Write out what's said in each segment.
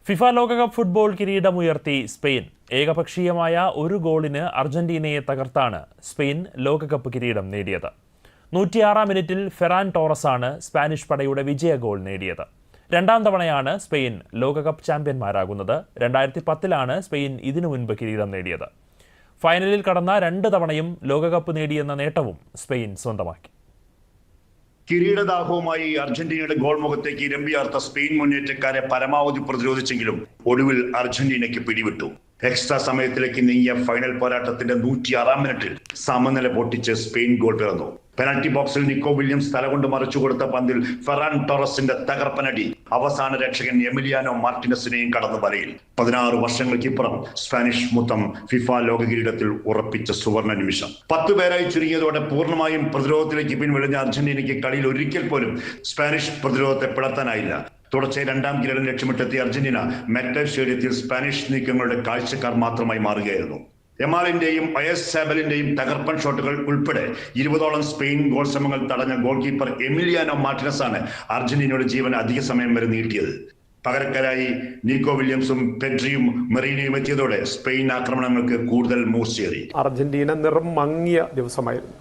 FIFA ലോകകപ്പ് football കിരീടമുയർത്തി Spain. ഏകപക്ഷീയമായ ഒരു ഗോളിന് അർജന്റീനയെ തകർത്താണ് സ്പെയിൻ ലോകകപ്പ് കിരീടം നേടിയത്. 106-ാം മിനിറ്റിൽ ഫെറാൻ ടോറസാണ് സ്പാനിഷ് പടയുടെ വിജയ ഗോൾ നേടിയത്. രണ്ടാം തവണയാണ് സ്പെയിൻ ലോകകപ്പ് ചാമ്പ്യന്മാരാകുന്നത്. 2010-ലാണ് സ്പെയിൻ ഇതിനു മുൻപ് കിരീടം നേടിയത്. ഫൈനലിൽ കടന്ന 2 തവണയും ലോകകപ്പ് നേടിയെന്ന നേട്ടവും സ്പെയിൻ സ്വന്തമാക്കി. കിരീടദാഹവുമായി അർജന്റീനയുടെ ഗോൾ മുഖത്തേക്ക് ഇരമ്പിയാർത്ത സ്പെയിൻ മുന്നേറ്റക്കാരെ പരമാവധി പ്രതിരോധിച്ചെങ്കിലും ഒടുവിൽ അർജന്റീനയ്ക്ക് പിടിവിട്ടു. എക്സ്ട്രാ സമയത്തിലേക്ക് നീങ്ങിയ ഫൈനൽ പോരാട്ടത്തിന്റെ 106-ാം മിനിറ്റിൽ സമനില പൊട്ടിച്ച് സ്പെയിൻ ഗോൾ പിറന്നു. പെനൽറ്റി ബോക്സിൽ നിക്കോ വില്യംസ് തലകൊണ്ട് മറിച്ചു കൊടുത്ത പന്തിൽ ഫെറാൻ ടോറസിന്റെ തകർപ്പനടി അവസാന രക്ഷകൻ എമിലിയാനോ മാർട്ടിനസിനെയും കടന്നു വലയിൽ. 16 വർഷങ്ങൾക്കിപ്പുറം സ്പാനിഷ് മുത്തം ഫിഫ ലോക കിരീടത്തിൽ ഉറപ്പിച്ച സുവർണ നിമിഷം. 10 പേരായി ചുരുങ്ങിയതോടെ പൂർണ്ണമായും പ്രതിരോധത്തിലേക്ക് പിൻവലിഞ്ഞ അർജന്റീനയ്ക്ക് കളിയിൽ ഒരിക്കൽ പോലും സ്പാനിഷ് പ്രതിരോധത്തെ പിളർത്താനായില്ല. തുടർച്ചയായി 2ാം കിരീടം ലക്ഷ്യമിട്ടെത്തിയ അർജന്റീന മെറ്റൽ സ്റ്റേഡിയത്തിൽ സ്പാനിഷ് നീക്കങ്ങളുടെ കാഴ്ചക്കാർ മാത്രമായി മാറുകയായിരുന്നു. യമാലിന്റെയും അയസാബലിന്റെയും തകർപ്പൻ ഷോട്ടുകൾ ഉൾപ്പെടെ 20ഓളം സ്പെയിൻ ഗോൾ ശ്രമങ്ങൾ തടഞ്ഞ ഗോൾ കീപ്പർ എമിലിയാനോ മാർട്ടിനസാണ് അർജന്റീനയുടെ ജീവൻ അധിക സമയം വരെ നീട്ടിയത്. പകരക്കാരായി നിക്കോ വില്യംസും പെഡ്രിയും മെറീനയും എത്തിയതോടെ സ്പെയിൻ ആക്രമണങ്ങൾക്ക് കൂടുതൽ മൂർച്ചയേറി. അർജന്റീന നിറം മങ്ങിയ ദിവസമായിരുന്നു.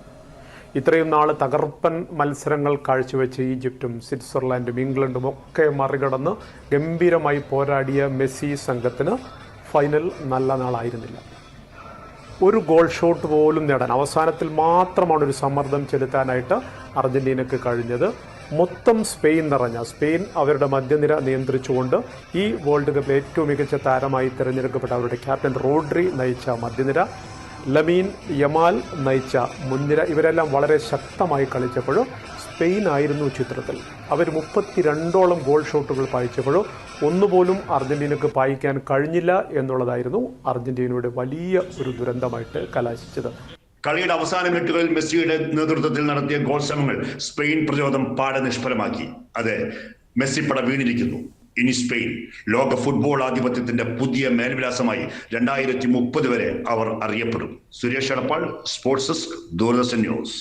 ഇത്രയും നാൾ തകർപ്പൻ മത്സരങ്ങൾ കാഴ്ചവെച്ച് ഈജിപ്തും സ്വിറ്റ്സർലാൻഡും ഇംഗ്ലണ്ടും ഒക്കെ മറികടന്ന് ഗംഭീരമായി പോരാടിയ മെസ്സി സംഘത്തിന് ഫൈനൽ നല്ല നാളായിരുന്നില്ല. ഒരു ഗോൾ ഷോട്ട് പോലും നേടാൻ അവസാനത്തിൽ മാത്രമാണ് ഒരു സമ്മർദ്ദം ചെലുത്താനായിട്ട് അർജന്റീനക്ക് കഴിഞ്ഞത്. മൊത്തം സ്പെയിൻ നിറഞ്ഞ സ്പെയിൻ അവരുടെ മധ്യനിര നിയന്ത്രിച്ചുകൊണ്ട് ഈ വേൾഡ് കപ്പിലെ ഏറ്റവും മികച്ച താരമായി തിരഞ്ഞെടുക്കപ്പെട്ട അവരുടെ ക്യാപ്റ്റൻ റോഡ്രി നയിച്ച മധ്യനിര, ലമീൻ യമാൽ നയിച്ച മുൻനിര, ഇവരെല്ലാം വളരെ ശക്തമായി കളിച്ചപ്പോഴും സ്പെയിൻ ആയിരുന്നു ചിത്രത്തിൽ. അവർ 32ഓളം ഗോൾ ഷോട്ടുകൾ പായിച്ചപ്പോഴും ഒന്നുപോലും അർജന്റീനക്ക് പായിക്കാൻ കഴിഞ്ഞില്ല എന്നുള്ളതായിരുന്നു അർജന്റീനയുടെ വലിയ ഒരു ദുരന്തമായിട്ട് കലാശിച്ചത്. കളിയുടെ അവസാന മിനിറ്റുകളിൽ മെസ്സിയുടെ നേതൃത്വത്തിൽ നടത്തിയ ഗോൾ ശ്രമങ്ങൾ സ്പെയിൻ പ്രതിരോധം പാടെ നിഷ്ഫലമാക്കി. അതെ, മെസ്സിപ്പട വീണിരിക്കുന്നു. ഇനി സ്പെയിൻ ലോക ഫുട്ബോൾ ആധിപത്യത്തിന്റെ പുതിയ മേൽവിലാസമായി 2030 വരെ അവർ അറിയപ്പെടും. Suresh Edappal, sports desk, Doordarshan news.